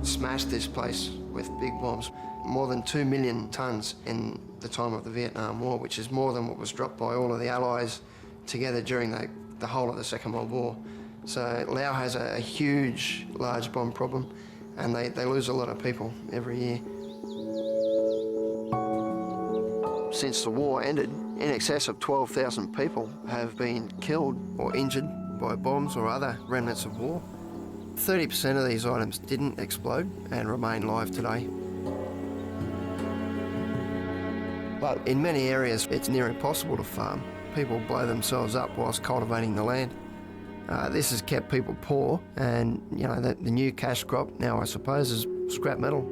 smashed this place with big bombs. More than 2 million tonnes in the time of the Vietnam War, which is more than what was dropped by all of the Allies together during the whole of the Second World War. So Laos has a huge, large bomb problem, and they lose a lot of people every year. Since the war ended, in excess of 12,000 people have been killed or injured by bombs or other remnants of war. 30% of these items didn't explode and remain live today. But in many areas, it's near impossible to farm. People blow themselves up whilst cultivating the land. This has kept people poor, and you know the new cash crop now, I suppose, is scrap metal.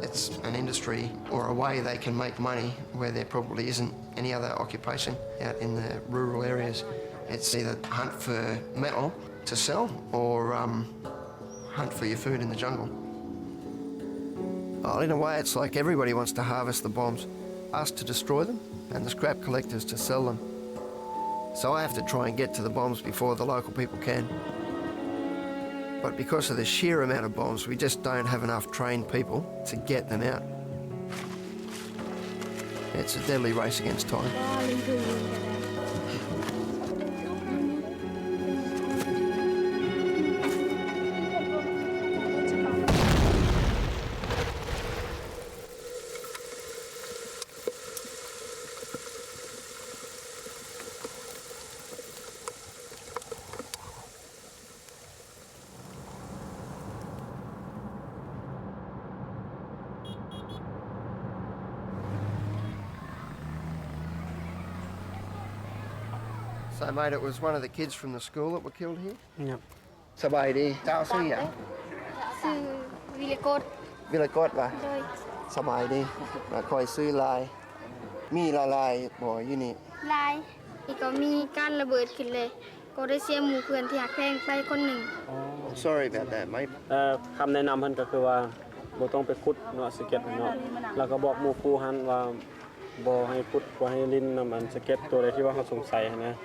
It's an industry or a way they can make money where there probably isn't any other occupation out in the rural areas. It's either hunt for metal to sell or hunt for your food in the jungle. Well, in a way, it's like everybody wants to harvest the bombs, us to destroy them, and the scrap collectors to sell them. So I have to try and get to the bombs before the local people can. But because of the sheer amount of bombs, we just don't have enough trained people to get them out. It's a deadly race against time. So, mate, it was one of the kids from the school that were killed here? Yep. สบายดีเจ้าชื่ออย่าง ชื่อวิเลกด วิรกฎป่ะ โดย สบายดีมาคอยซื้อลายมีลายบ่อยู่นี่ ลายอีกก็มีการระเบิดขึ้นเลยก็ได้เสียหมู่เพื่อนที่หักแพงไปคนหนึ่ง Sorry about that mate คำแนะนำเพิ่นก็คือว่าบ่ต้องไปขุดเนาะสเก็ตเนาะแล้วก็บอกหมู่ครูหันว่าบ่ให้ขุดบ่ให้ลิ้นนำอันสเก็ตตัวใดที่ว่าเขาสงสัยนะ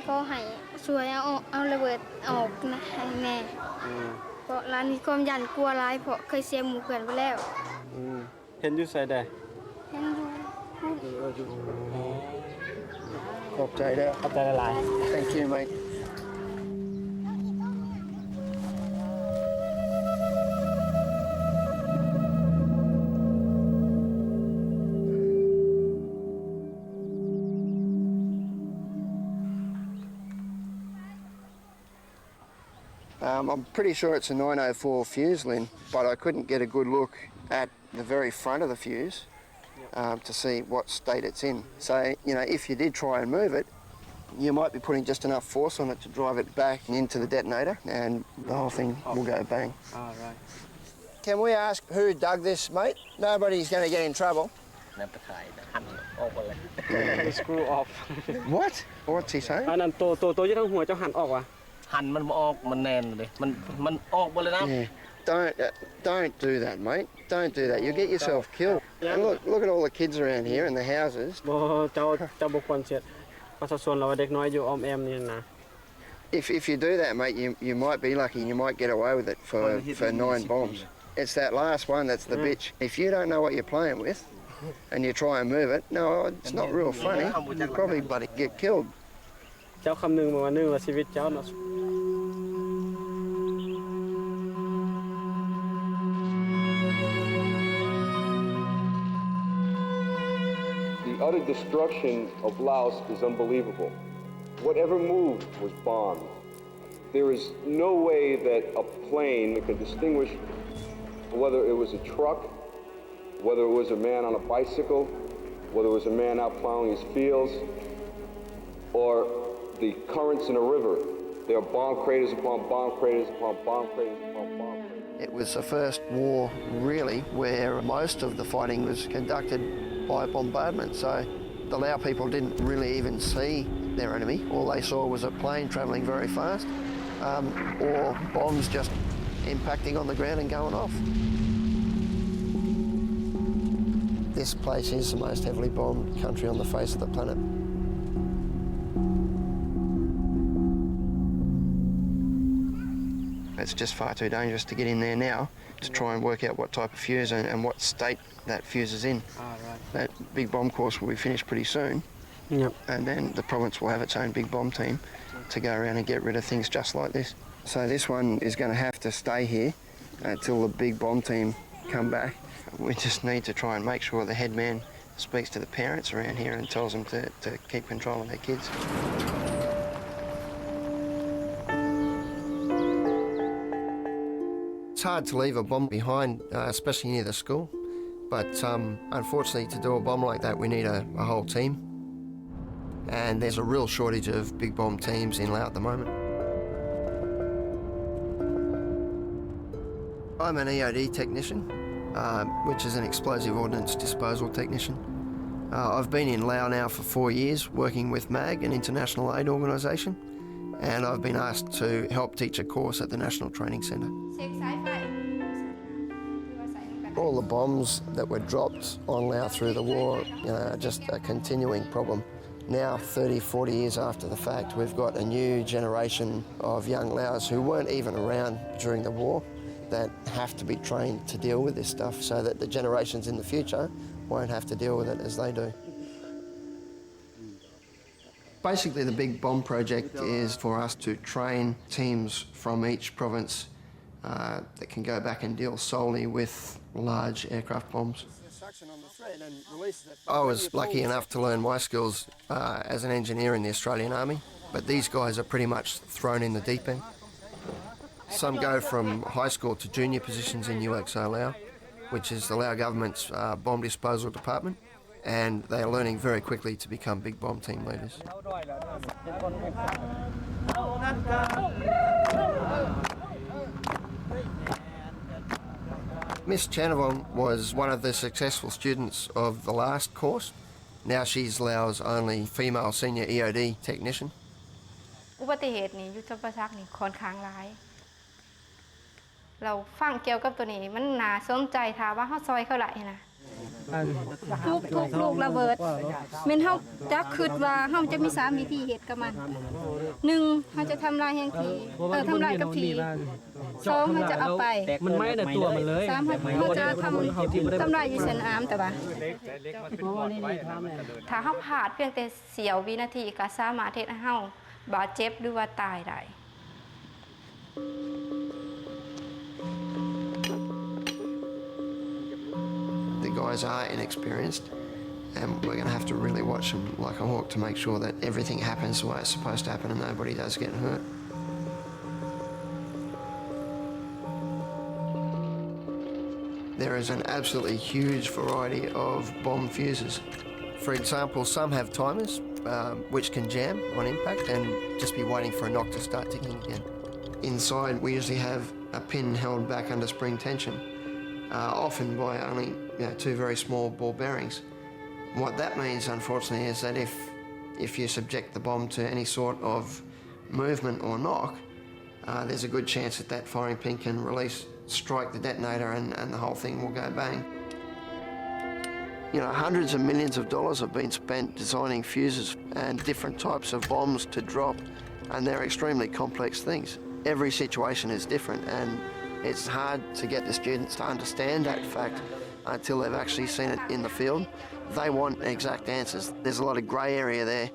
เขาให้ช่วยเอาระเบิดออกนะให้แน่เพราะร้านนี้ความยันกลัวร้ายเพราะเคยเสียหมู่เพื่อนไปแล้ว เห็นอยู่ไสได้ เห็นดู ขอบใจเด้อ เข้าใจหลาย Thank you mate I'm pretty sure it's a 904 fuse, Lynn, but I couldn't get a good look at the very front of the fuse to see what state it's in. So, you know, if you did try and move it, you might be putting just enough force on it to drive it back into the detonator and the whole thing will go bang. Oh, right. Can we ask who dug this, mate? Nobody's going to get in trouble. Screw off. What? What's he saying? อันนั้นตัวอยู่ทางหัวเจ้าหันออกว่ะ หันมันออกมันแน่นเลยมันออกหมดเลยนะ Yeah. Don't do that, mate. Don't do that. You'll get yourself killed. And look at all the kids around here and the houses. บ่เจ้าบ่ควรเสียดประชาชนเราเด็กน้อยอยู่อ้อมแอมนี่นะ If you do that, mate, you might be lucky. You might get away with it for 9 bombs. It's that last one that's the bitch. If you don't know what you're playing with and you try and move it, no, it's not real funny. You'll probably bloody get killed. เจ้าคำนึงมาว่านึงว่าชีวิตเจ้าเนาะ The utter destruction of Laos is unbelievable. Whatever moved was bombed. There is no way that a plane could distinguish whether it was a truck, whether it was a man on a bicycle, whether it was a man out plowing his fields, or the currents in a river. There are bomb craters upon bomb craters upon bomb craters upon bomb craters. It was the first war, really, where most of the fighting was conducted by bombardment. So the Lao people didn't really even see their enemy. All they saw was a plane travelling very fast, or bombs just impacting on the ground and going off. This place is the most heavily bombed country on the face of the planet. It's just far too dangerous to get in there now to try and work out what type of fuse and what state that fuse is in. That big bomb course will be finished pretty soon. Yep. And then the province will have its own big bomb team to go around and get rid of things just like this. So this one is going to have to stay here until the big bomb team come back. We just need to try and make sure the head man speaks to the parents around here and tells them to keep control of their kids. It's hard to leave a bomb behind, especially near the school, but unfortunately to do a bomb like that we need a whole team. And there's a real shortage of big bomb teams in Laos at the moment. I'm an EOD technician, which is an explosive ordnance disposal technician. I've been in Laos now for 4 years, working with MAG, an international aid organisation, and I've been asked to help teach a course at the National Training Centre. All the bombs that were dropped on Laos through the war are just a continuing problem. Now, 30, 40 years after the fact, we've got a new generation of young Laos who weren't even around during the war that have to be trained to deal with this stuff so that the generations in the future won't have to deal with it as they do. Basically, the Big Bomb Project is for us to train teams from each province that can go back and deal solely with large aircraft bombs. I was lucky enough to learn my skills as an engineer in the Australian Army, but these guys are pretty much thrown in the deep end. Some go from high school to junior positions in UXO Laos, which is the Laos government's bomb disposal department, and they are learning very quickly to become big bomb team leaders. Miss Chanavong was one of the successful students of the last course. Now she's Laos' only female senior EOD technician. อุบัติเหตุนี้ยุทธประทักษ์นี่ค่อนข้างร้ายเราฟังเกี่ยวกับตัวนี้มันน่าสนใจถ้าว่าเฮาซอยเขาไหลนะทุกลูกระเบิดแม่นเฮาจะคิดว่าเฮาจะมี3วิธีเฮ็ดกับมัน1เฮาจะทำลายแห่งทีทำลายกับที2เฮาจะเอาไปมันไม่ในตัวมันเลย3เฮาจะทำลายอยู่เส้นอามแต่ว่าถ้าเฮาพลาดเพียงแต่เสี้ยววินาทีก็สามารถเฮ็ดให้เฮาบาดเจ็บหรือว่าตายได้ The guys are inexperienced, and we're going to have to really watch them like a hawk to make sure that everything happens the way it's supposed to happen and nobody does get hurt. There is an absolutely huge variety of bomb fuses. For example, some have timers, which can jam on impact and just be waiting for a knock to start ticking again. Inside, we usually have a pin held back under spring tension, often by only 2 very small ball bearings. What that means, unfortunately, is that if you subject the bomb to any sort of movement or knock, there's a good chance that that firing pin can strike the detonator and the whole thing will go bang. Hundreds of millions of dollars have been spent designing fuses and different types of bombs to drop, and they're extremely complex things. Every situation is different, and it's hard to get the students to understand that fact until they've actually seen it in the field. They want exact answers. There's a lot of grey area there.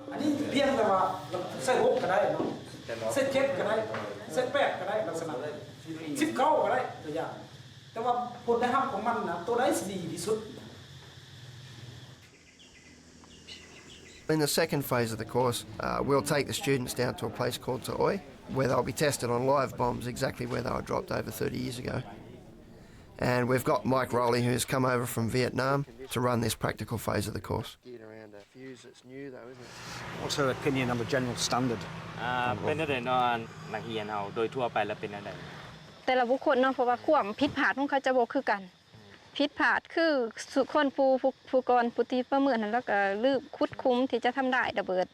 In the second phase of the course, we'll take the students down to a place called Toi, where they'll be tested on live bombs exactly where they were dropped over 30 years ago. And we've got Mike Rowley, who's come over from Vietnam to run this practical phase of the course. What's her opinion on the general standard? เป็นได้นอนนักเรียนเอาโดยทั่วไปแล้วเป็นได้ แต่ละบุคคลเนาะเพราะว่าความผิดพลาดของเขาจะบ่คือกันผิดพลาดคือสุคนผู้ก่อนผู้ที่ประเมินนั้นแล้วก็ลืมคุดคุ้มที่จะทำได้ระเบิด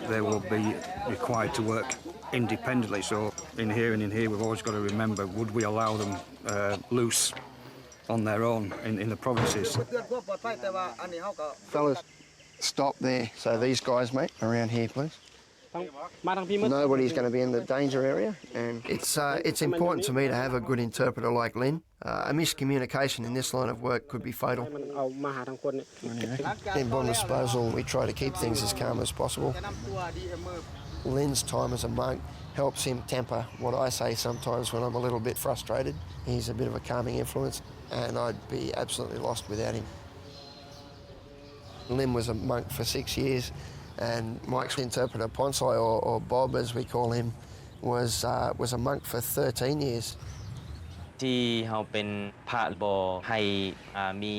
They will be required to work independently. So in here and in here, we've always got to remember: would we allow them loose on their own in the provinces? Fellas, stop there. So these guys, mate, around here, please. Nobody's going to be in the danger area, and it's important to me to have a good interpreter like Lynn. A miscommunication in this line of work could be fatal. In bomb disposal, we try to keep things as calm as possible. Lynn's time as a monk helps him temper what I say sometimes when I'm a little bit frustrated. He's a bit of a calming influence, and I'd be absolutely lost without him. Lynn was a monk for 6 years, and Mike's interpreter, Ponsai, or Bob as we call him, was a monk for 13 years. ที่เราเป็นพระบ่ให้มี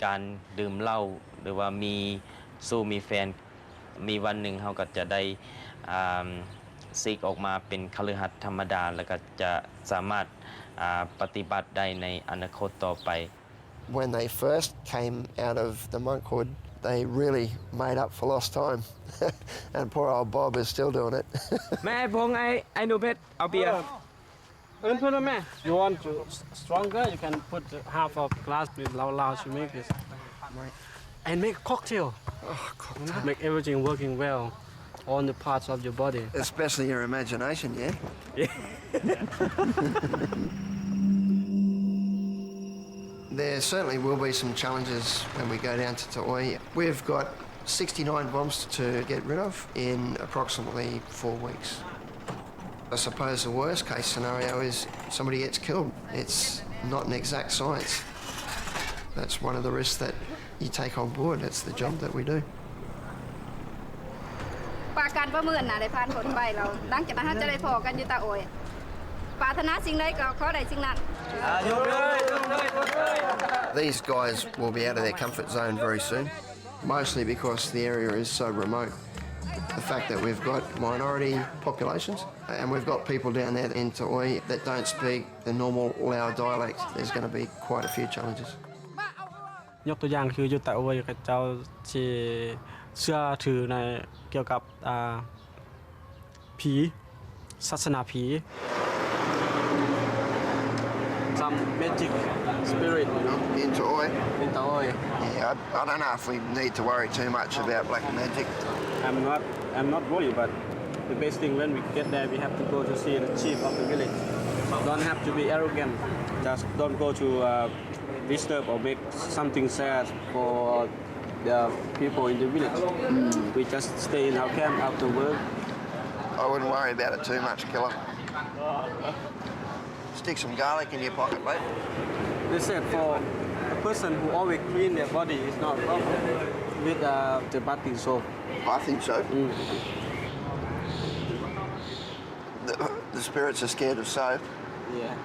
การดื่มเหล้าหรือว่ามีสู้มีแฟนมีวันหนึ่งเราก็จะได้ซิกออกมาเป็นคฤหัสถ์ธรรมดาแล้วก็จะสามารถปฏิบัติได้ในอนาคตต่อไป When they first came out of the monkhood, they really made up for lost time. And poor old Bob is still doing it. แม่พงไอ้หนูเพชรเอาเบียร์ You want to stronger? You can put half of glass with Lao to make this. And make a cocktail. Make everything working well on the parts of your body. Especially your imagination, yeah? There certainly will be some challenges when we go down to Taoi. We've got 69 bombs to get rid of in approximately 4 weeks. I suppose the worst case scenario is somebody gets killed. It's not an exact science. That's one of the risks that you take on board. It's the job that we do. ปาการประเมินน่ะได้ผ่านผลไปเราหลังจากนั้นจะได้พอกันอยู่ตาโอยปรารถนาสิ่งใดก็ขอได้สิ่งนั้น These guys will be out of their comfort zone very soon, mostly because the area is so remote. The fact that we've got minority populations and we've got people down there in Taoi that don't speak the normal Lao dialect, there's going to be quite a few challenges. ยกตัวอย่างคืออยู่ตะโอยกับเจ้าที่เชื่อถือในเกี่ยวกับผีศาสนาผี some magic spirit, you know. In Taoi? In Taoi. Yeah, I don't know if we need to worry too much about black magic. I'm not worried, but the best thing when we get there, we have to go to see the chief of the village. Don't have to be arrogant. Just don't go to disturb or make something sad for the people in the village. We just stay in our camp after work. I wouldn't worry about it too much, killer. Stick some garlic in your pocket, mate. They said for a person who always clean their body is not a problem with the bathing soap. I think so. The spirits are scared of soap. Yeah.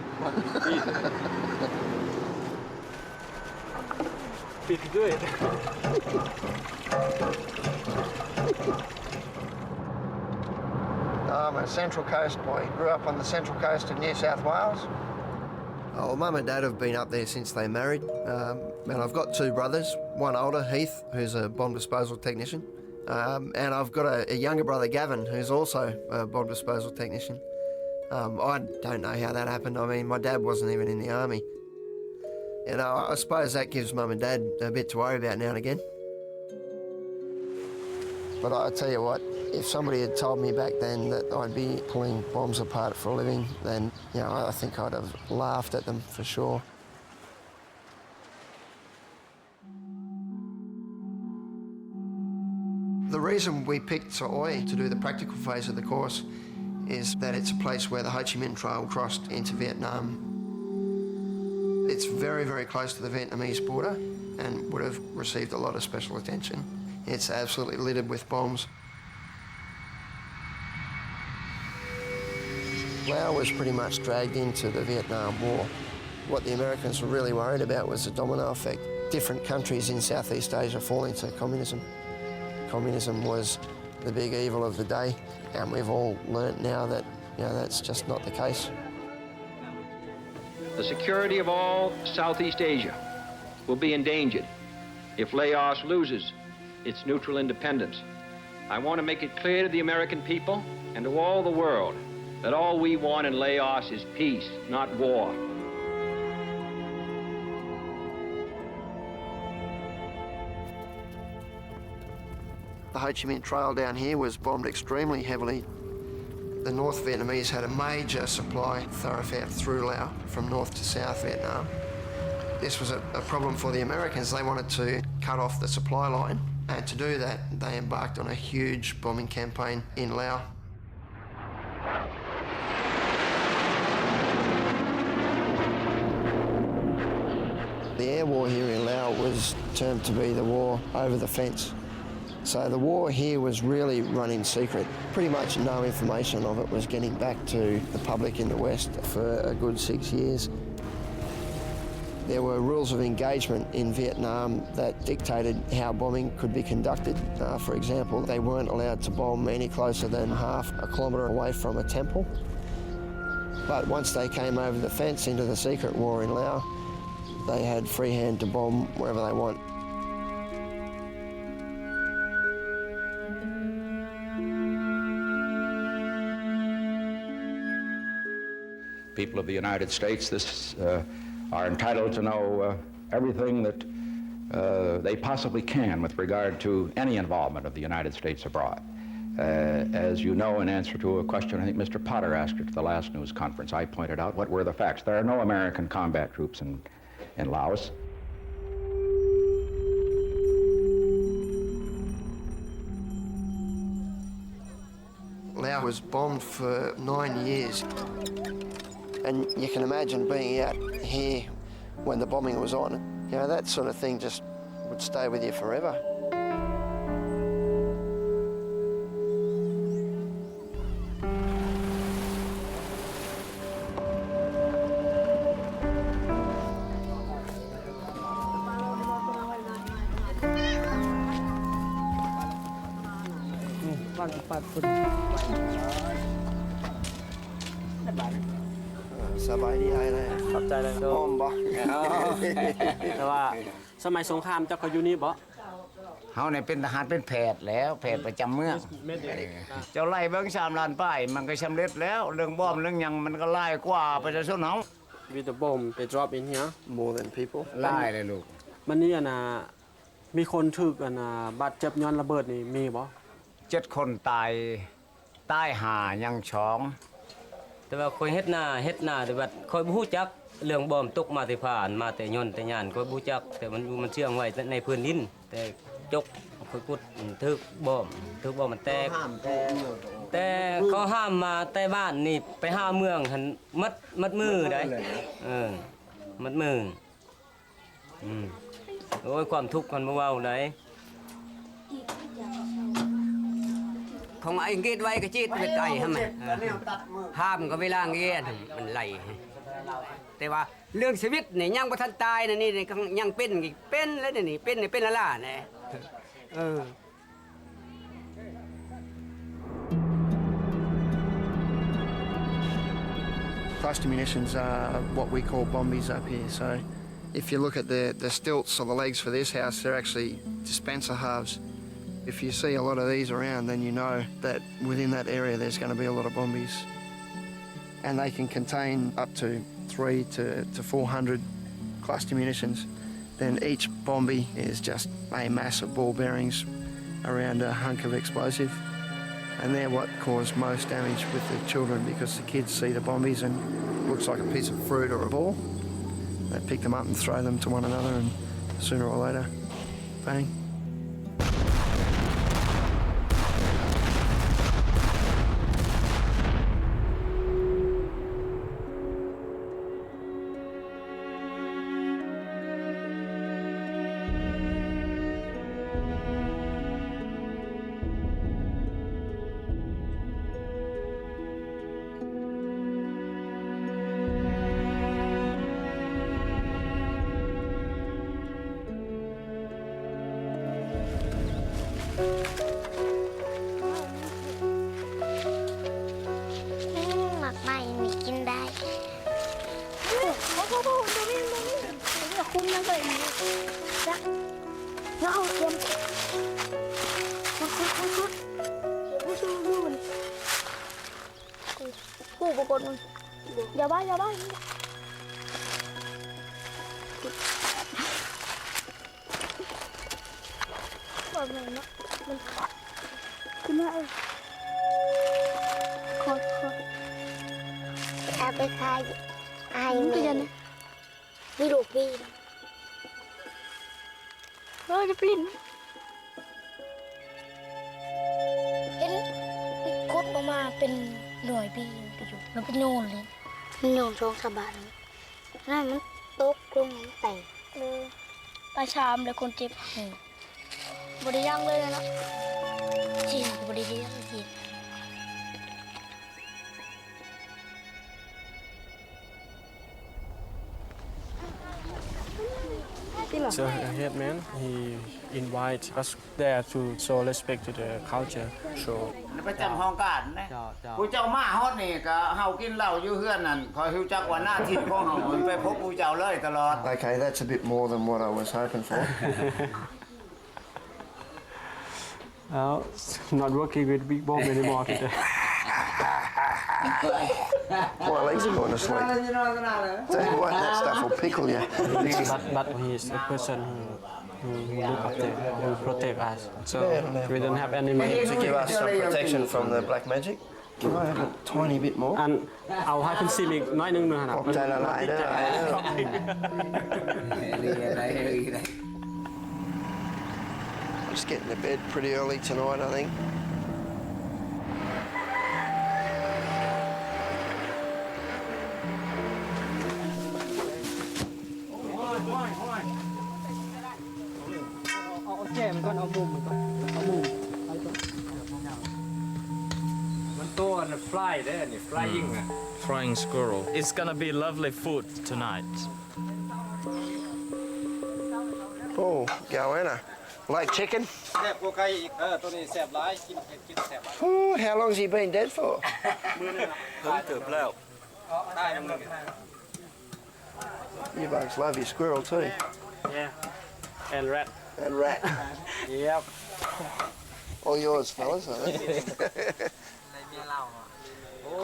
Pretty good. I'm a Central Coast boy. Grew up on the Central Coast of New South Wales. Oh, Mum and Dad have been up there since they married. And I've got 2 brothers, one older, Heath, who's a bomb disposal technician. And I've got a younger brother, Gavin, who's also a bomb disposal technician. I don't know how that happened. I mean, my dad wasn't even in the army. You know, I suppose that gives Mum and Dad a bit to worry about now and again. But I tell you what, if somebody had told me back then that I'd be pulling bombs apart for a living, then, you know, I think I'd have laughed at them for sure. The reason we picked Taoi to do the practical phase of the course is that it's a place where the Ho Chi Minh Trail crossed into Vietnam. It's very, very close to the Vietnamese border and would have received a lot of special attention. It's absolutely littered with bombs. Laos was pretty much dragged into the Vietnam War. What the Americans were really worried about was the domino effect. Different countries in Southeast Asia falling to communism. Communism was the big evil of the day, and we've all learnt now that, you know, that's just not the case. The security of all Southeast Asia will be endangered if Laos loses its neutral independence. I want to make it clear to the American people and to all the world that all we want in Laos is peace, not war. The Ho Chi Minh Trail down here was bombed extremely heavily. The North Vietnamese had a major supply thoroughfare through Laos from North to South Vietnam. This was a problem for the Americans. They wanted to cut off the supply line, and to do that, they embarked on a huge bombing campaign in Laos. The air war here in Laos was termed to be the war over the fence. So the war here was really run in secret. Pretty much no information of it was getting back to the public in the West for a good 6 years. There were rules of engagement in Vietnam that dictated how bombing could be conducted. For example, they weren't allowed to bomb any closer than half a kilometre away from a temple. But once they came over the fence into the secret war in Laos, they had free hand to bomb wherever they want. People of the United States are entitled to know everything that they possibly can with regard to any involvement of the United States abroad. As you know, in answer to a question I think Mr. Potter asked at the last news conference, I pointed out what were the facts. There are no American combat troops in Laos. Laos was bombed for 9 years. And you can imagine being out here when the bombing was on. You know, that sort of thing just would stay with you forever.ขอบใจเลยโดมบ่แต่ว่าสมัยสงครามเจ้าก็อยู่นี่บ่เฮาเนี่ยเป็นทหารเป็นแพทย์แล้วแพทย์ประจำเมืองเจ้าไล่เบิ่ง3 ล้านป้ายมันก็สำเร็จแล้วเรื่องbombเรื่องหยังมันก็ไล่กว่าประชาชนเฮา With the bomb they drop in here more than people ไล่เลยลูกมันนี่น่ะมีคนถูกบาดเจ็บย้อนระเบิดนี่มีบ่7 คนตาย5ยัง2แต่ว่าคอยเฮ็ดหน้าแต่ว่าคอยบ่ฮู้จักเรื่องบอมตกมาแต่ผ่านมาแต่ย่นแต่ย่านคอยบ่ฮู้จักแต่มันเชื่องไว้ในพื้นดินแต่จกคอยกุดถึกบอมมันแตกแต่เขาห้ามมาแต่บ้านนี่ไปห้าเมืองหันมัดมือได้มัดมือโอ้ยความทุกข์มันบ่เว้าได้ของไอ้เกตไว้ก็จีดไปไกลทำไมห้ามก็เวลาเงี้ยมันไหลแต่ว่าเรื่องชีวิตเนี่ยยังบ่ทันตายนะนี่ยังเป็นแล้วนี่เป็นละล่ะเนี่ยCluster munitions are what we call bombies up here. So if you look at the stilts or the legs for this house, they're actually dispenser halves. If you see a lot of these around, then you know that within that area there's going to be a lot of bombies. And they can contain up to 300 to 400 cluster munitions. Then each bombie is just a mass of ball bearings around a hunk of explosive. And they're what cause most damage with the children because the kids see the bombies and it looks like a piece of fruit or a ball. They pick them up and throw them to one another and sooner or later, bang. Dạ ba Bờ này nó มาขอเอาไปขายไอ้ตัวยันนี่ลูกพี่จะปลิ้นเห็นคดออกมาเป็นหน่วยปีอยู่มันเป็นโยนเลยโยนช่องสะบัดนั่นมันตกลงมันแตกปลาชามเลยคนเจ็บบริยังเลยนะจีนบริยังจีน So the headman, he invites us there to show respect to the culture. So ประจำห้องการนะผู้เจ้ามาฮอดนี่ก็เฮากินเหล้าอยู่เฮือนนั่นคอยฮู้จักว่าหน้าที่ของเฮาไปพบผู้เจ้าเลยตลอด Okay, that's a bit more than what I was hoping for. Not working with Big Bomb anymore today. My legs are going to sleep. Tell you what, that stuff will pickle you. But he is the person who look after, who protect us. So we don't have any money. To give us some protection from the black magic. Can I have a tiny bit more? เอาให้เป็นซีมิกน้อยนึงนะครับ ขอบใจละลายเด้อ Just getting to bed pretty early tonight, I think. Flying squirrel. It's gonna be lovely food tonight. Oh, goanna. Like chicken? Oh, how long's he been dead for? You bugs love your squirrel too. Yeah, and rat. And rat. Yep. All yours, fellas, I think.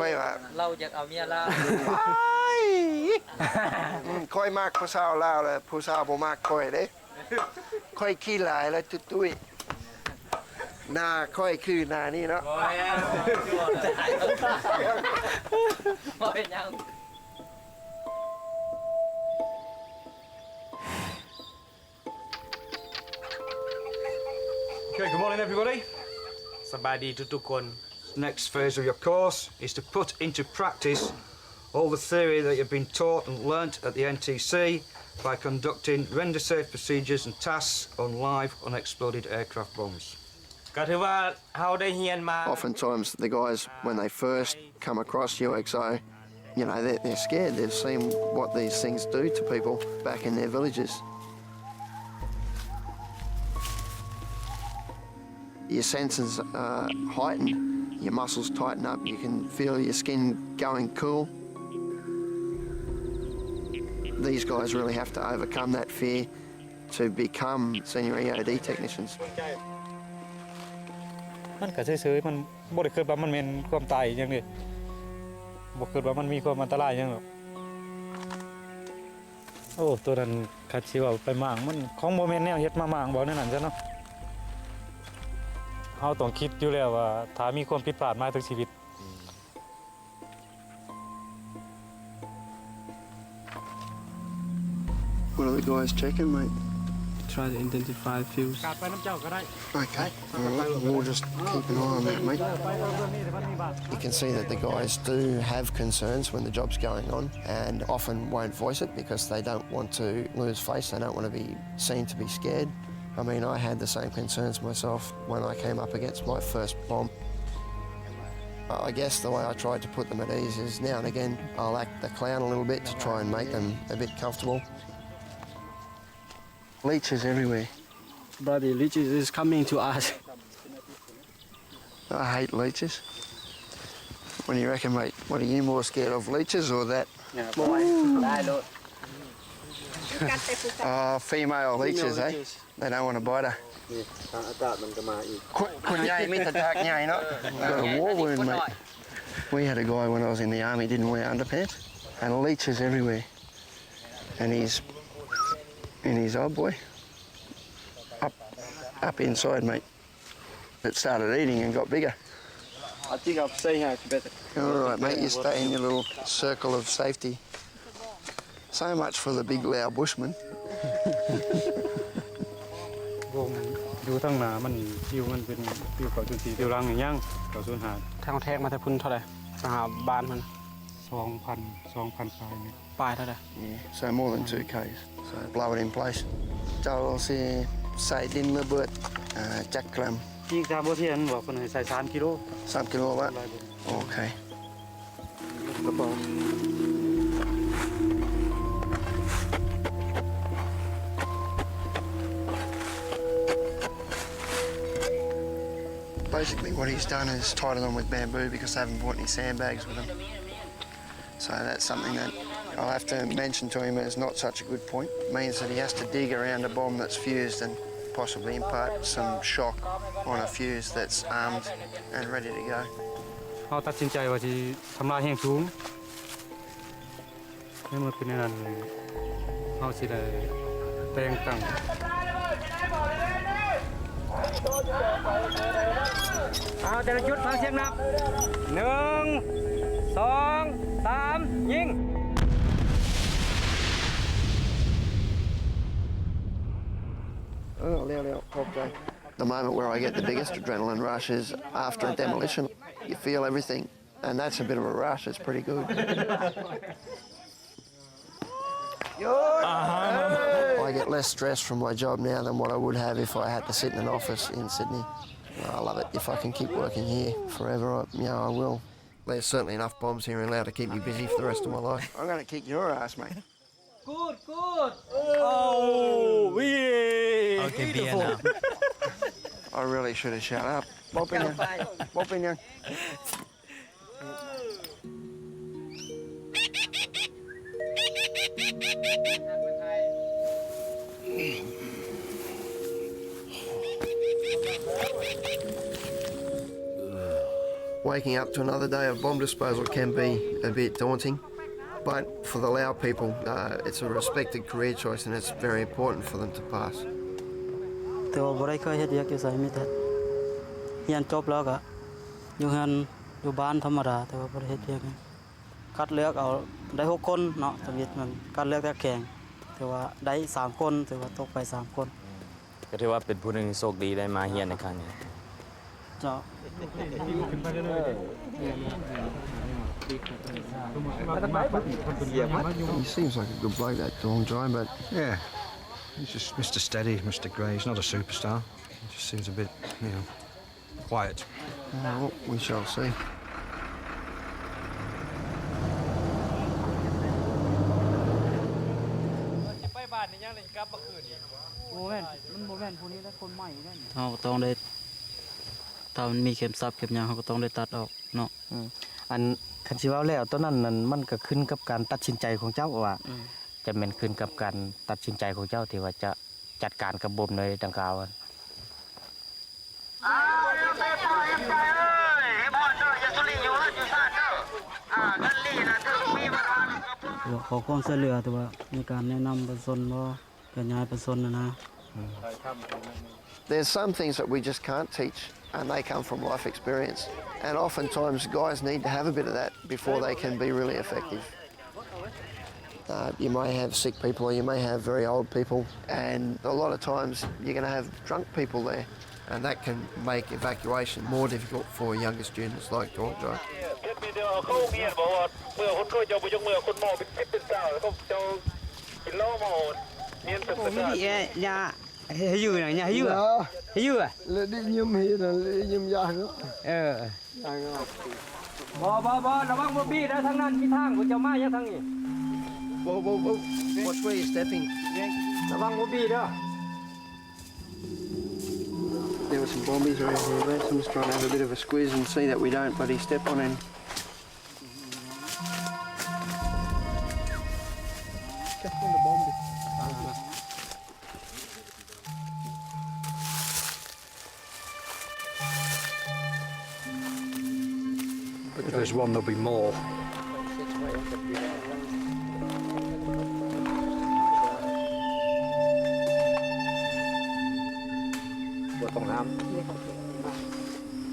ค่อยว่าเราอยากเอาเมียลาวค่อยมากผู้สาวลาวเลยผู้สาวบ่มากค่อยเด้ค่อยขี้หลายแล้วตุ้ยหน้าค่อยคือหน้านี่เนาะ Okay, good morning everybody. สบายดีทุกๆคน Next phase of your course is to put into practice all the theory that you've been taught and learnt at the NTC by conducting render safe procedures and tasks on live unexploded aircraft bombs. ก็ถือว่าเฮาได้เรียนมา Oftentimes the guys, when they first come across UXO, you know, they're scared. They've seen what these things do to people back in their villages. Your senses are heightened, your muscles tighten up, you can feel your skin going cool. These guys really have to overcome that fear to become senior EOD technicians. มันก็เฉยๆมันบ่ได้คิดว่ามันเป็นความตายอหย่างนี้บ่คิดว่ามันมีความอันตรายอหย่างหรอกโอ้ตัวนั้นคัดสิว่าไปหม่างมันของบ่แม่นแนวเฮ็ดมาหม่างบ่แนวนั้นซะเนาะเฮาต้องคิดอยู่แล้วว่าถ้ามีความผิดพลาดมาถึงชีวิต What are the guys checking, mate? Try to identify fuse. Okay, alright, we'll just keep an eye on that, mate. You can see that the guys do have concerns when the job's going on and often won't voice it because they don't want to lose face, they don't want to be seen to be scared. I mean, I had the same concerns myself when I came up against my first bomb. I guess the way I tried to put them at ease is now and again I'll act the clown a little bit to try and make them a bit comfortable. Leeches everywhere. Brother, leeches is coming to us. I hate leeches. What do you reckon, mate? What are you more scared of, leeches or that? Female leeches, eh? They don't want to bite her. คุณยายมีแต่ทักใหญ่เนาะ Got a war wound, mate. We had a guy when I was in the army didn't wear underpants and leeches everywhere. And he's in his eye, boy. Up inside, mate. It started eating and got bigger. I think I'll stay here better. All right, mate, you stay in your little circle of safety. So much for the big Lao bushman. อยู่ทั้งหน้ามันฟิวมันเป็นฟิวเก่าจุด4ฟิวรังอย่างยังเก่า05ทางแทกมาแต่พุ่นเท่าไหร่สหบ้านมัน 2,000 ปลายเท่าไหร่ Yeah, so more than 2 k's. So blow it in place. Châu sẽ xài đinh lơ bớt chắc gram. อีก3บ่เทียนบอกเพิ่นให้ใส่3กิโล 3 kilo vậy. Okay. Basically what he's done is tied it on with bamboo because they haven't bought any sandbags with them. So that's something that I'll have to mention to him as not such a good point. It means that he has to dig around a bomb that's fused and possibly impart some shock on a fuse that's armed and ready to go. เฮาตัดสินใจว่าสิทำลายแห่งสูงให้มันเป็นนั้นเฮาสิได้แต่งตั้งเอาแต่ละจุดฟังเสียงนับ1 2 3ยิง Oh, Leo, okay. The moment where I get the biggest adrenaline rush is after a demolition. You feel everything, and that's a bit of a rush. It's pretty good. I get less stress from my job now than what I would have if I had to sit in an office in Sydney. I love it. If I can keep working here forever, I will. There's certainly enough bombs here in Laos to keep me busy for the rest of my life. I'm going to kick your ass, mate. Good. Oh, yeah. Okay, beautiful. I really should have shut up. Bop in here. Waking up to another day of bomb disposal can be a bit daunting, but for the Lao people, it's a respected career choice and it's very important for them to pass. แต่ว่าบ่ได้เคยเฮ็ดเวียกอยู่ไสมีแต่เรียนจบแล้วก็อยู่เฮือนอยู่บ้านธรรมดาแต่ว่าบ่ได้เฮ็ดเวียกคัดเลือกเอาได้6คนเนาะสมิทมันคัดเลือกแต่แข่งแต่ว่าได้3คนถือว่าตกไป3คนก็ถือว่าเป็นผู้หนึ่งโชคดีได้มาเฮียนในครั้งนี้ เจ้า He seems like a good bloke, that Dawn Jai, but Yeah, he's just Mr. Steady, Mr. Grey. He's not a superstar. He just seems a bit, quiet. well, we shall see.เฮาต้องได้ถ้ามันมีเข็มซับเข็มหยังเฮาก็ต้องได้ตัดออกเนาะ อันคันสิเว้าแล้วตอนนั้นมันก็ขึ้นกับการตัดสินใจของเจ้าว่าจะแม่นขึ้นกับการตัดสินใจของเจ้าที่ว่าจะจัดการกับบ่มในดังกล่าวขอความช่วยเหลือแต่ว่ามีการแนะนำประชาชนบ่การย้ายประชาชนนะ There's some things that we just can't teach and they come from life experience. And oftentimes guys need to have a bit of that before they can be really effective. You may have sick people or you may have very old people, and a lot of times you're going to have drunk people there, and that can make evacuation more difficult for younger students like Georgia. ให้อยู่ไหนเนี่ยให้อยู่อ่ะแล้วได้ยิ้มให้นะยิ้มยากเนาะบ่ระวังบ่บี้นะทางนั้นมีทางบ่เจ้ามาอย่างทางนี้ Whoa. Watch where you're stepping. ระวังบ่บี้เด้อ There were some bombies around here, but I'm just trying to have a bit of a squeeze and see that we don't bloody step on any. Catch on the bombies. If there's one, there'll be more.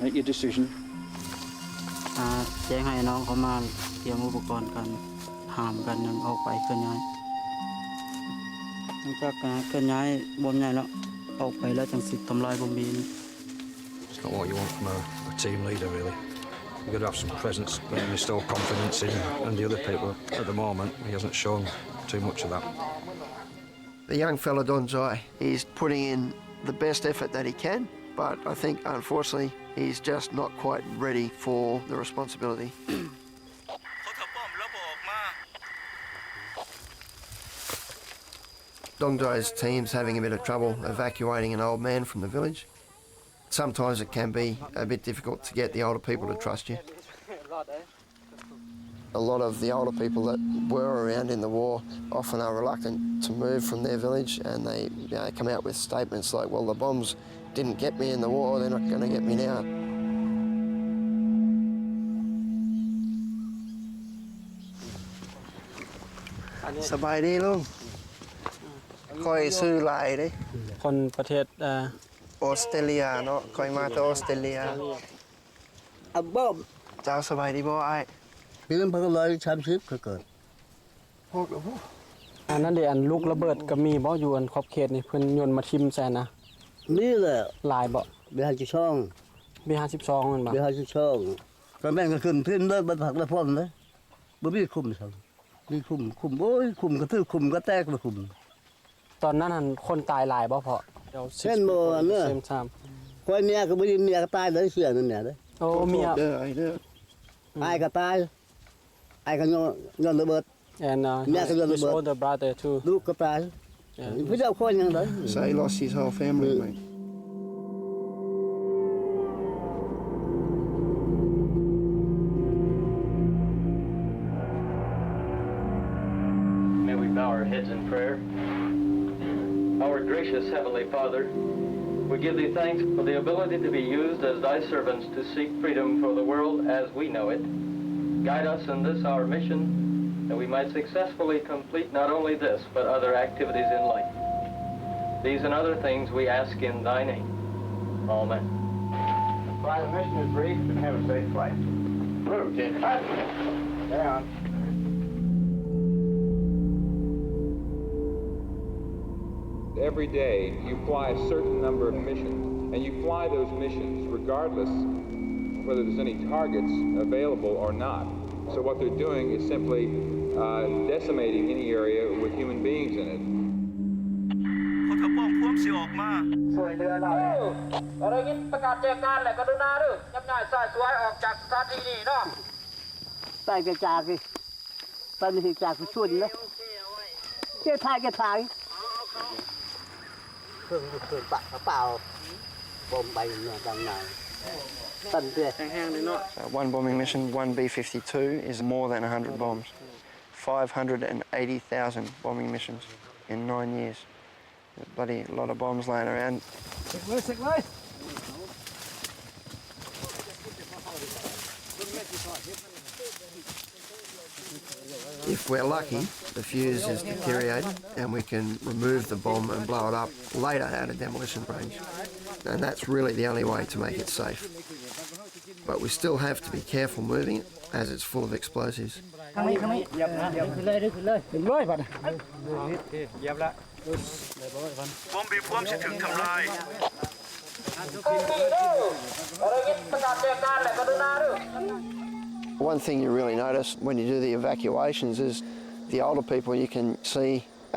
Make your decision. แจ้งให้น้องเขามาเตรียมอุปกรณ์กันห้ามกันยังออกไปเคลื่อนย้ายหลังจากการเคลื่อนย้ายบอมใหญ่แล้วออกไปแล้วจังสิทำลายบอมบี It's not what you want from a team leader, really. You've got to have some presence and restore confidence in and the other people. At the moment, he hasn't shown too much of that. The young fella Donzai, he's putting in the best effort that he can, but I think unfortunately he's just not quite ready for the responsibility. Donzai's team's having a bit of trouble evacuating an old man from the village. Sometimes it can be a bit difficult to get the older people to trust you. A lot of the older people that were around in the war often are reluctant to move from their village, and they come out with statements like, well, the bombs didn't get me in the war, they're not going to get me now. Sabai đi luôn. Coi sư lại đấy. คนประเทศออสเตรเลียเนาะคอยมาจากออสเตรเลียบ่เจ้าสบายดีบ่ไอ้ปีนั้นพันร้อย30เกิดพวกแล้วอันนั้นเดี๋ยวอันลูกระเบิดก็มีบ่อยู่อันขอบเขตนี่เพิ่นโยนมาทิ่มใส่นะนี่แหละหลายบ่B52 B52 มันบ่B52ก็แม่งก็ขึ้นพื้นเลยบัดผักละพ่นเลยบ่มีคุมซั่นมีคุมโอ้ยคุมก็ถือคุมก็แตกบ่คุมตอนนั้นคนตายหลายบ่พอเช่นบ่เนี่ยคอยเมียก็บ่ได้เมียก็ตายเลยเสียนั่นเนี่ยเด้โอ้เมียไอ้ก็ตายไอ้ก็ย้อนระเบิด and his older brother too ลูกก็ตายเพิ่นเอาคนยังได So he lost his whole family mate. May we bow our heads in prayer. Our gracious Heavenly Father, we give Thee thanks for the ability to be used as Thy servants to seek freedom for the world as we know it. Guide us in this our mission, that we might successfully complete not only this, but other activities in life. These and other things we ask in Thy name. Amen. Fly, the mission is brief and have a safe flight. Move, Jim. Down. Every day you fly a certain number of missions, and you fly those missions regardless whether there's any targets available or not. So what they're doing is simply decimating any area with human beings in it. ช่วยเรือเราเราได้ยินประกาศแจ้งการแหละกรุณาด้วยยับยั้งสายสวยออกจากสถานที่นี้เนาะไปกระจากเลยไปมีที่จากช่วยนะเจ้าทายกระทายเพิ่งปะเปล่าบอมไปเนี่ยดังไหนตันเตี้ยแห้งๆเลยเนาะ One bombing mission, one B-52 is more than 100 bombs. 580,000 bombing missions in 9 years. Bloody lot of bombs laying around. If we're lucky, the fuse is deteriorated and we can remove the bomb and blow it up later at a demolition range. And that's really the only way to make it safe. But we still have to be careful moving it as it's full of explosives. ขึ้นเลยขึ้นเลยป่ะเหยียบละบอมบีพร้อมจะถึงทำลาย One thing you really notice when you do the evacuations is the older people, you can see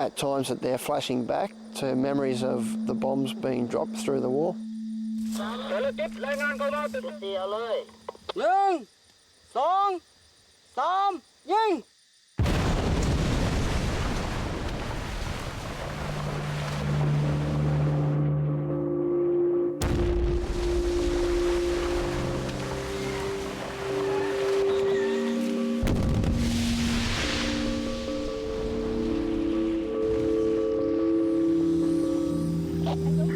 at times that they're flashing back to memories of the bombs being dropped through the war. ยิง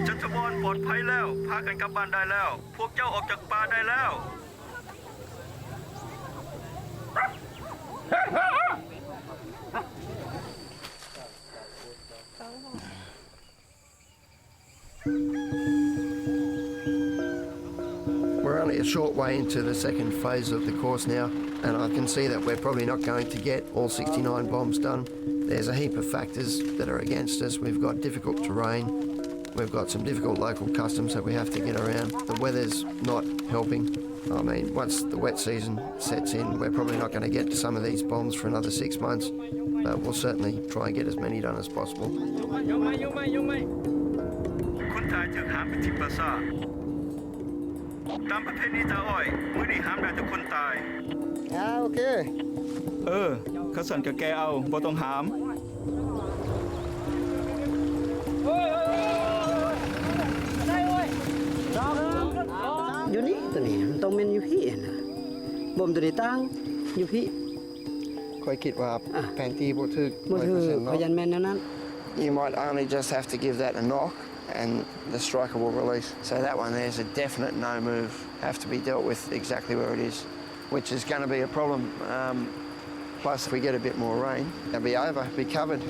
จัตวรปลอดภัยแล้วพากันกลับบ้านได้แล้วพวกเจ้าออกจากป่าได้แล้ว We're only a short way into the second phase of the course now, and I can see that we're probably not going to get all 69 bombs done. There's a heap of factors that are against us. We've got difficult terrain. We've got some difficult local customs that we have to get around. The weather's not helping. I mean, once the wet season sets in, we're probably not going to get to some of these bombs for another 6 months, but we'll certainly try and get as many done as possible. คนตายจากหามเป็นทิพย์ประสาทตามประเพณีตาอ้อยมื้อนี้หามได้แต่คนตายโอเคเขาสั่นกับแกเอาบ่ต้องหามอยู่นี่ตัวนี้มันต้องเป็นอยู่พี่นะบ่มตัวนี้ตั้งอยู่พี่ค่อยคิดว่าแผนที่บ่ถึก พยันแม่นนั้น You might only just have to give that a knock and the striker will release. So that one there's a definite no move, have to be dealt with exactly where it is, which is going to be a problem. Plus if we get a bit more rain, it'll be over, be covered.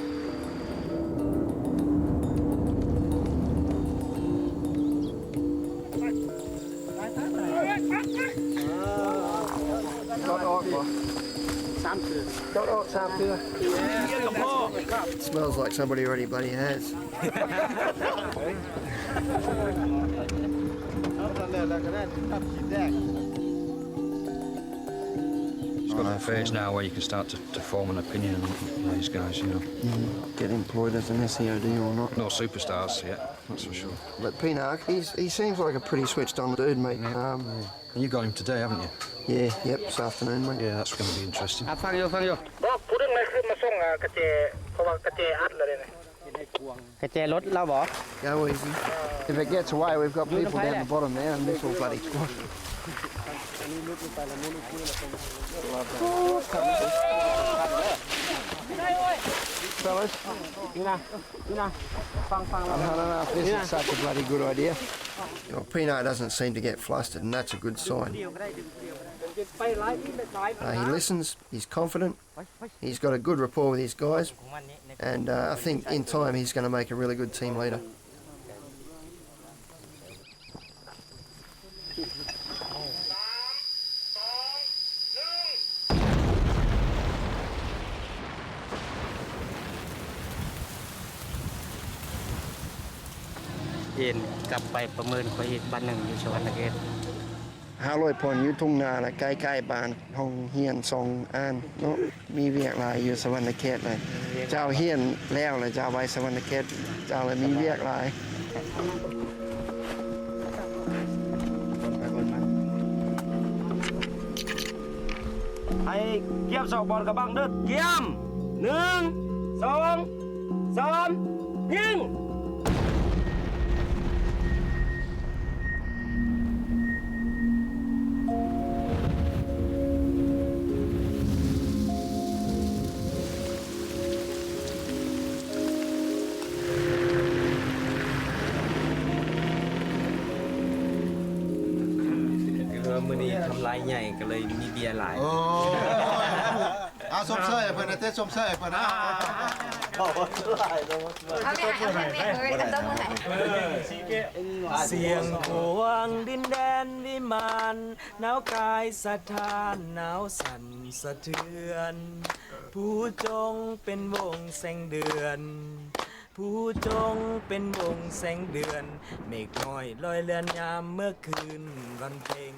Smells like somebody already bloody has. It's got a phase now where you can start to form an opinion on these guys, you know. Get employed as an EOD or not. No superstars yet, that's for sure. But Pinark, he seems like a pretty switched on dude, mate. And you got him today, haven't you? Yeah, yep, this afternoon, mate. Yeah, that's going to be interesting. ฟังอยู่บอกพูดเรื่องอะไรขึ้นมาส่งกระเจเพราะว่ากระเจอัดเลยเนี่ย กระเจรถเราบ่ Go easy. If it gets away, we've got people down the bottom there and this will bloody squash. Fellas, I don't know if this is such a bloody good idea. Well, Pino doesn't seem to get flustered, and that's a good sign. He listens, he's confident, he's got a good rapport with his guys, and I think in time he's going to make a really good team leader. Yên กลับไปประเมินไปอีกบ้านหนึ่งอยู่ชวรรณเขต500 พรอยู่ทุ่งนาและใกล้ๆบ้านห้องเฮียน2อันเนาะมีเวียกหลายอยู่สวรรณเขตเลยเจ้าเฮียนแล้วเลยเจ้าไปสวรรณเขตเจ้าเลยมีเวียกหลายไอ้เกียบสองบอลกับบังเด้อเกียม1 2 3ยิงมื้อนี้ทำลายใหญ่ก็เลยมีเบียร์หลายสมเสยเพิ่นน่ะเต้สมเสยเพิ่นน่ะเสียงโหวงดินแดนวิมานหนาวกายสะท้านหนาวสั่นสะเทือนผู้จงเป็นวงแสงเดือนผู้จงเป็นวงแสงเดือนเมฆน้อยลอยเลือนยามเมื่อคืนวันเพ็ญ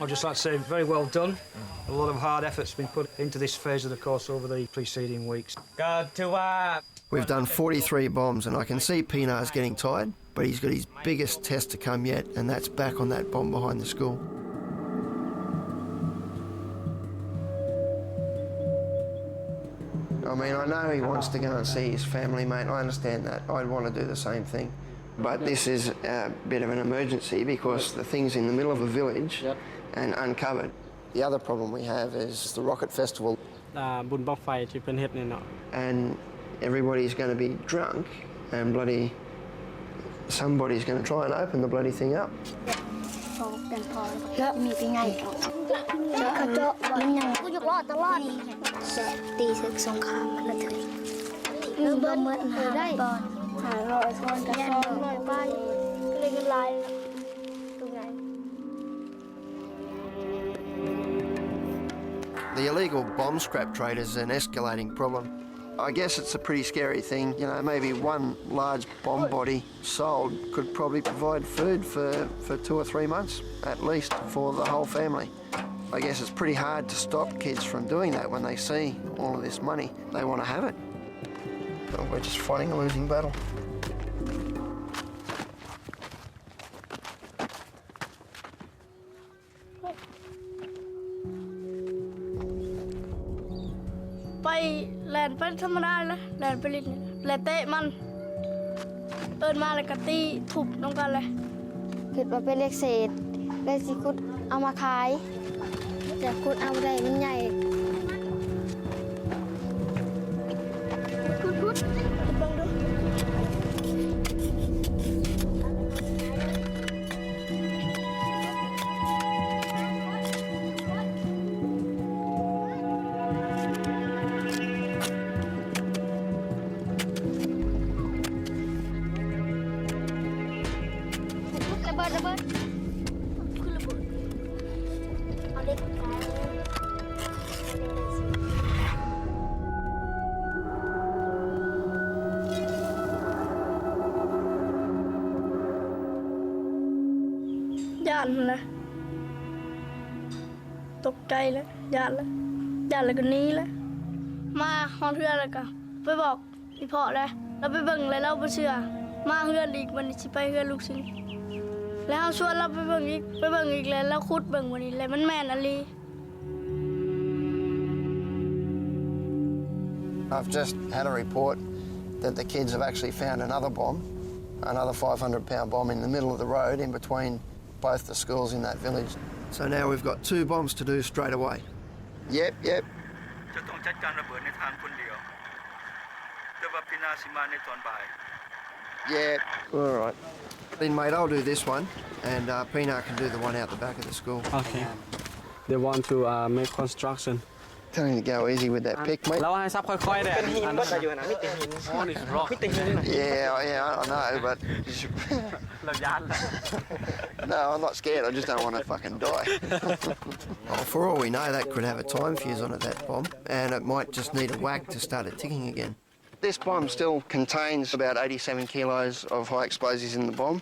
I'd just like to say very well done. A lot of hard effort's been put into this phase of the course over the preceding weeks. We've done 43 bombs and I can see Pinar's getting tired, but he's got his biggest test to come yet, and that's back on that bomb behind the school. I mean, I know he wants to go and see his family, mate. I understand that. I'd want to do the same thing. But this is a bit of an emergency because the thing's in the middle of a village and uncovered. The other problem we have is the rocket festival. And everybody's going to be drunk and bloody... somebody's going to try and open the bloody thing up. แล้วมีเป็นไงกระเจาะมันยังกูอยู่รอดตลอดแสบตีศึกสงครามมันละเถยเบิ้ลเมื่อได้500 คนกับ200 ไปเลยกันลายตรงไหน The illegal bomb scrap trade is an escalating problem. I guess it's a pretty scary thing. You know, maybe one large bomb body sold could probably provide food for 2 or 3 months, at least, for the whole family. I guess it's pretty hard to stop kids from doing that when they see all of this money. They want to have it. But we're just fighting a losing battle. Bay lẹnไปธรรมดาเลยแลนไปลิ้นแลนเตะมันเอินมาเลยกะตีทุบน้องกันเลยคิดว่าเป็นเลขเศษได้สิคุดเอามาขายแต่คุดเอาได้มันใหญ่คุดบังดูย่านเลยตกใจเลยย่านเลยก็หนี้เลยมาฮอนเพื่อนแล้วก็ไปบอกพี่พ่อเลยเราไปเบิ่งเลยเราไปเชื่อมาเพื่อนอีกวันนี้สิไปเพื่อนลูกชิ้นแล้วชวนเราไปเบิ่งอีกเลยแล้วคุดเบิ่งวันนี้เลยมันแม่นอลี I've just had a report that the kids have actually found another 500-pound bomb in the middle of the road in between both the schools in that village. So now we've got 2 bombs to do straight away. Yep. จะต้องจัดการระเบิดในทางคนเดียวแต่ว่าพี่นาสิมาในตอนบ่าย Yeah, all right. Then, mate, I'll do this one, and Pina can do the one out the back of the school. Okay. They want to make construction. Tell him to go easy with that pick, mate. เราให้ซับค่อยๆแดด หินก็จะอยู่นะไม่ติดหิน อ๋อนี่รอก ไม่ติดหิน Yeah, I know, but... เราย้าน No, I'm not scared. I just don't want to fucking die. Oh, for all we know, that could have a time fuse on it, that bomb, and it might just need a whack to start it ticking again. This bomb still contains about 87 kilos of high explosives in the bomb.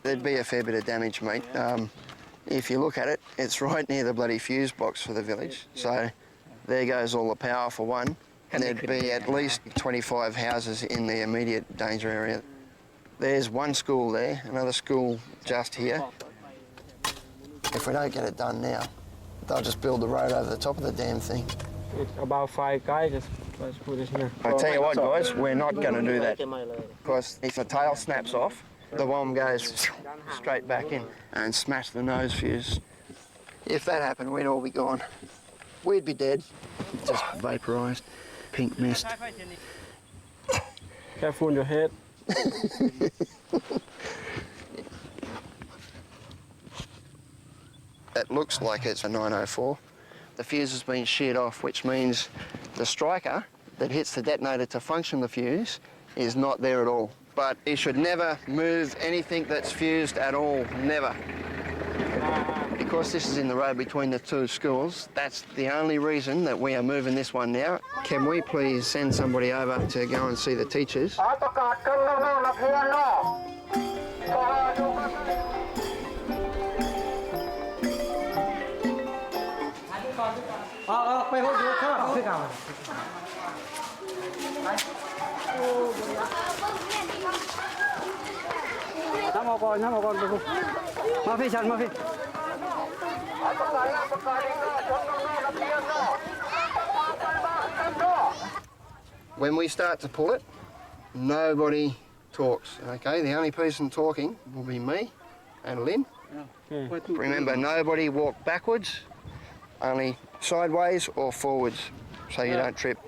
There'd be a fair bit of damage, mate. If you look at it, it's right near the bloody fuse box for the village. So there goes all the power for one. And there'd be at least 25 houses in the immediate danger area. There's one school there, another school just here. If we don't get it done now, they'll just build the road over the top of the damn thing. It's about 5 guys. Let's put this here. I tell you what, guys, we're not going to do that. Because if the tail snaps off, the bomb goes straight back in and smash the nose fuse. If that happened, we'd all be gone. We'd be dead. Just vaporised, pink mist. Careful on your head. That looks like it's a 904. The fuse has been sheared off, which means the striker that hits the detonator to function the fuse is not there at all. But you should never move anything that's fused at all, never. Because this is in the road between the 2 schools, that's the only reason that we are moving this one now. Can we please send somebody over to go and see the teachers? When we start to pull it, nobody talks, okay? The only person talking will be me and Lynn. Remember, nobody walk backwards, only sideways or forwards, so you don't trip.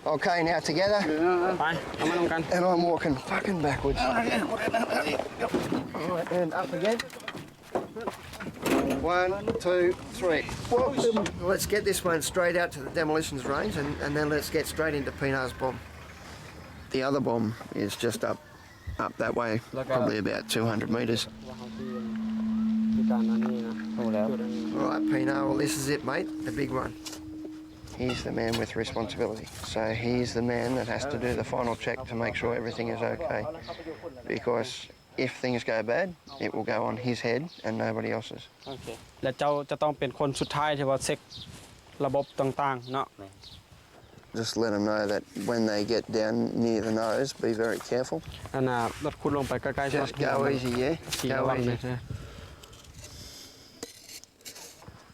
Okay, now together. And I'm walking fucking backwards. Alright, and up again. 1, 2, 3. Whoops. Let's get this one straight out to the demolitions range and then let's get straight into Pina's bomb. The other bomb is just up that way, probably about 200 metres. Right, Pino, well this is it, mate, the big one. He's the man with responsibility. So he's the man that has to do the final check to make sure everything is okay. Because if things go bad, it will go on his head and nobody else's. และเจ้าจะต้องเป็นคนสุดท้ายที่ว่าเช็คระบบต่างๆเนาะ Just let them know that when they get down near the nose, be very careful. อันน่ะรถคุณลงไปใกล้ๆ Just go easy, yeah? Go easy.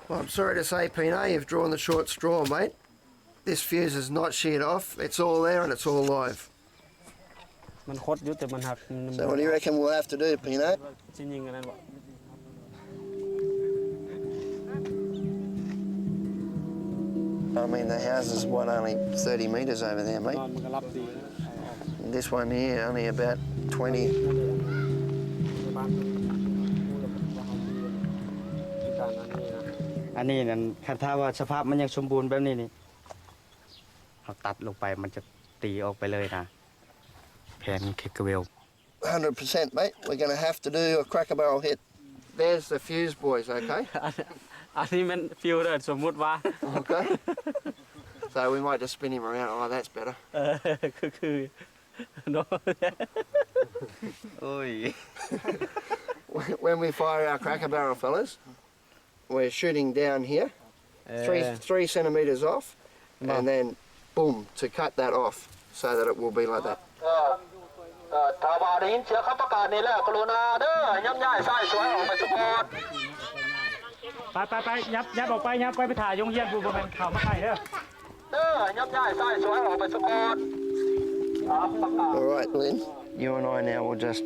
Well, I'm sorry to say, Pino, you've drawn the short straw, mate. This fuse is not sheared off. It's all there and it's all live. มันคดอยู่แต่มันหัก So what do you reckon we'll have to do, Pino? จริงๆอันนั้นบ่ I mean, the house is, what, only 30 metres over there, mate? This one here, only about 20. อันนี้นั่นถ้าว่าสภาพมันยังสมบูรณ์แบบนี้นี่เราตัดลงไปมันจะตีออกไปเลยนะแผนเคกเวล 100%, mate. We're going to have to do a cracker barrel hit. There's the fuse, boys, okay? อันนี้มันฟิวเดอร์สมมุติว่า Okay. So we might just spin him around. Oh, that's better. คือโน้ When we fire our cracker barrel, fellas, we're shooting down here, three centimetres off, and then boom, to cut that off so that it will be like that. ถ้าว่าได้ยินเสียงคำประกาศนี่แล้วกรุณาเด้อย่ำย่ายสายสวยออกไปสปอร์ต ไปยับออกไปยับไปถ่ายยงเยี่ยมดูบนเป็นข่าวมาใครเด้อ ย่ำย่ายสายสวยออกไปสปอร์ต All right, Lynn. You and I now will just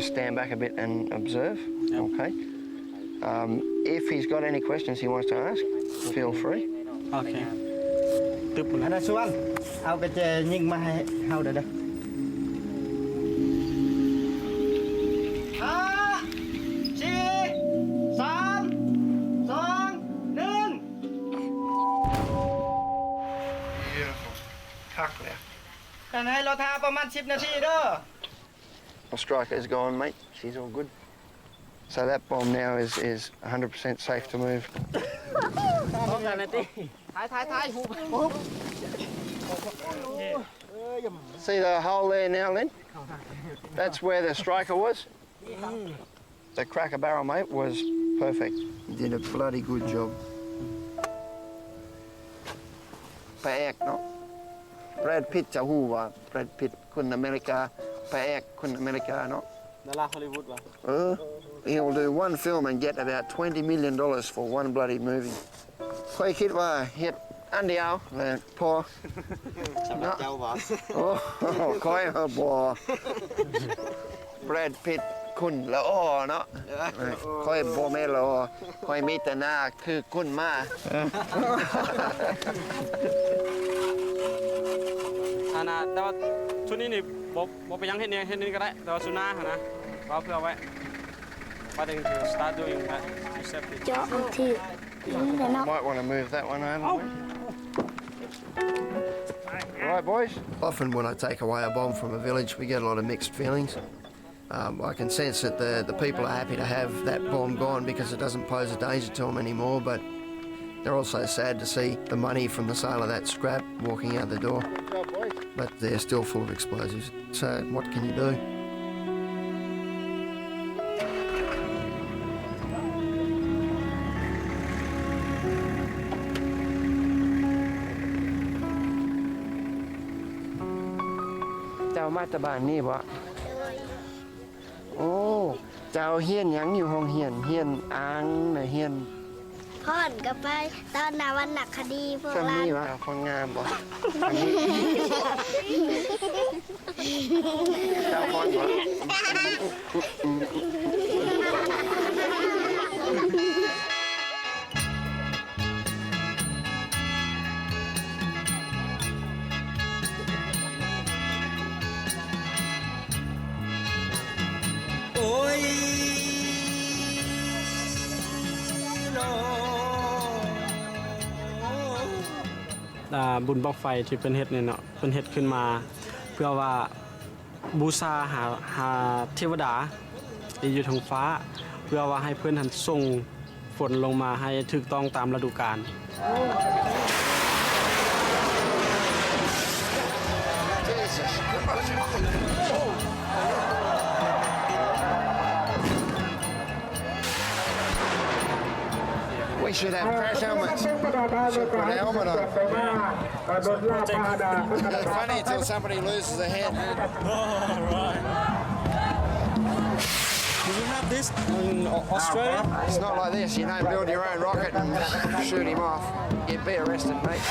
stand back a bit and observe. Okay. If he's got any questions he wants to ask, feel free. Okay. อันนั้นส่วนเอากระเจยิงมาให้เฮาเด้อ กันให้เราทาประมาณ10 นาทีเด้อ The striker is gone, mate. She's all good. So that bomb now is 100% safe to move. ถ่าย See the hole there now, Lynn? That's where the striker was. The cracker barrel, mate, was perfect. You did a bloody good job. Paek, no? Brad Pitt จะฮู้ว่า Brad Pitt คนอเมริกาพระเอกคนอเมริกาเนาะ ดาราฮอลลีวูดว่ะ He'll do one film and get about $20 million for one bloody movie ค่อยคิดว่าเฮ็ดอันเดียวเลยพอสำหรับเจ้าบ่โอ้ค่อยบ่ Brad Pitt คุณละอ้อเนาะค่อยบ่แม่ละอ้อค่อยมีแต่หน้าคือคุณมา อันน่ะแต่ว่าชุดนี้นี่บ่ไปยังเฮ็ดนี่ก็ได้แต่ว่าชุดหน้าหั่นนะเอาเพื่อไว้ But then to start doing that safety. Might want to move that one over. Right, boys. Often when I take away a bomb from a village, we get a lot of mixed feelings. I can sense that the people are happy to have that bomb gone because it doesn't pose a danger to them anymore, but they're also sad to see the money from the sale of that scrap walking out the door. But they're still full of explosives. So what can you do? Chào mai ta bạn niบ่โอ้เจ้าเฮียนหยังอยู่ห้องเฮียนอ่างน่ะเฮียน พ่อนกับไปตอนนาวันหนักคดีพวก ก็ เรา มีว่าคนงามบ่เจ้าคนบ่โอ้ยบุญบั้งไฟที่เป็นเฮ็ดเนี่ยเนาะเป็นเฮ็ดขึ้นมาเพื่อว่าบูชาหาเทวดาที่อยู่ทางฟ้าเพื่อว่าให้เพื่อนหันส่ง ฝนลงมาให้ถูกต้องตามฤดูกาล We should have crash helmets. Should put a helmet on. It's funny until somebody loses a head. Do you have this in Australia? It's not like this. You don't build your own rocket and shoot him off. You'd be arrested, mate.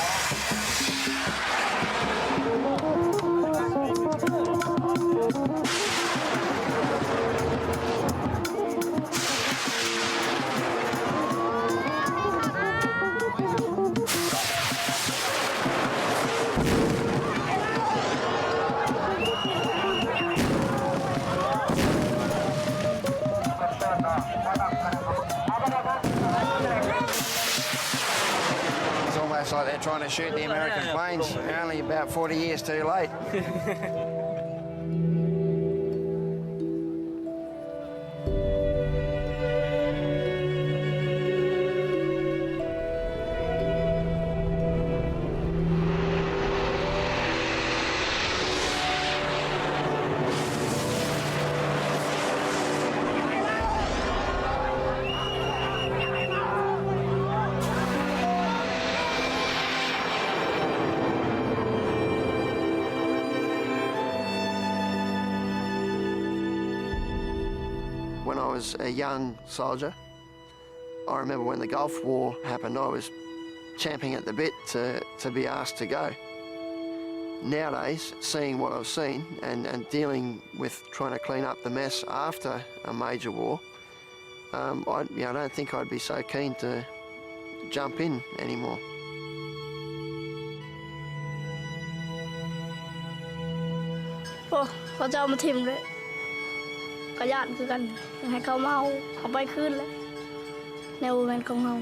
It's almost like they're trying to shoot the American planes. They're only about 40 years too late. When I was a young soldier, I remember when the Gulf War happened, I was champing at the bit to be asked to go. Nowadays, seeing what I've seen and dealing with trying to clean up the mess after a major war, I don't think I'd be so keen to jump in anymore. โอ้เขาจะเอามาทิ่มเลยกระยานคือกันให้เขามาเอาไปคืนเลยแนวแมนของเรา